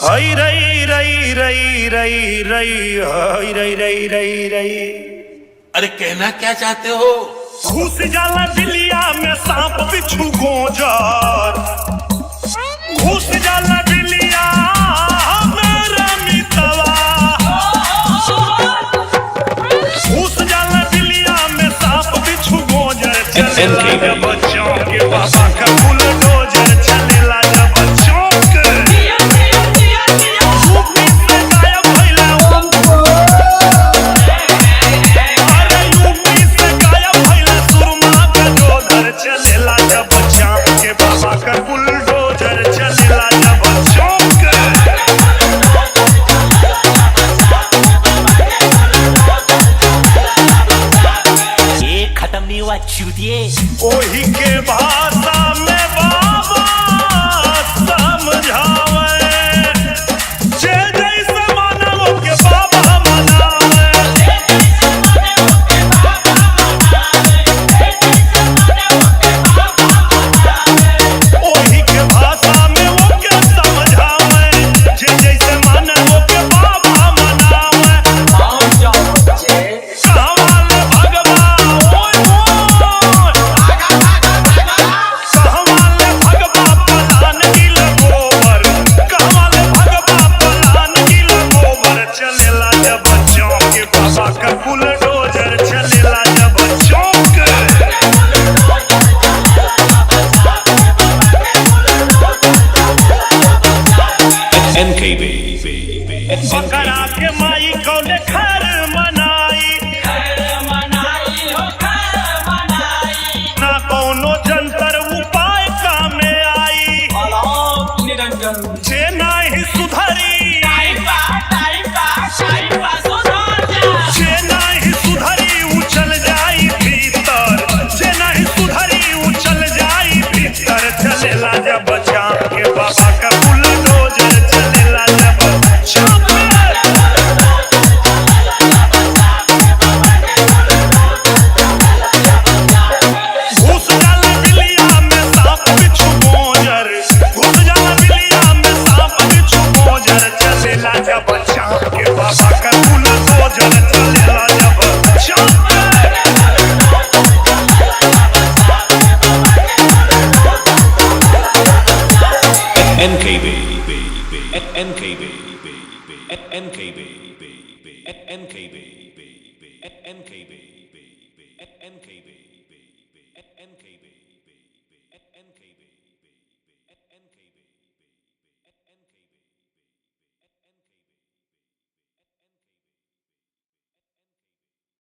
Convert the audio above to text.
हई रई रई रई रई रई हई रई रई रई रई। अरे कहना क्या चाहते हो? घुस जाला बिलिया में सांप बिच्छू गोजर, घुस जाला बिलिया मेरा मितवा, घुस जाला बिलिया में सांप बिच्छू गोजर। चलेला जब बच्चों के बाबा का बुलडोजर, चलेला जब बच्चों के चलेला जब चाँद के बाबा का बुलडोजर, चलेला जब चौक। ये खत्म नहीं हुआ चूतिए। ओही के भाषा में बाबा समझावे, जे जैसे मानव के बाबा मनावे। बुलडोजर चलेला जब चौक। बकरा के माई कौने खर मनाई, ना कौनो जंतर उपाय कामे आई। जे नाही सुधरी, जे नाही सुधरी उछल जाई भीतर, जे नहीं सुधरी उछल जाई भीतर। चलेला जब चाँद के बाबा का बुलडोजर, चलेला जब चाँद। घुस जाला बिलिया में सांप बिच्छू गोजर, घुस जाला बिलिया में सांप बिच्छू गोजर। चलेला जब चाँद के बाबा का बुलडोजर, चलेला जब चाँद। NKB, NKB, NKB, NKB, NKB, NKB.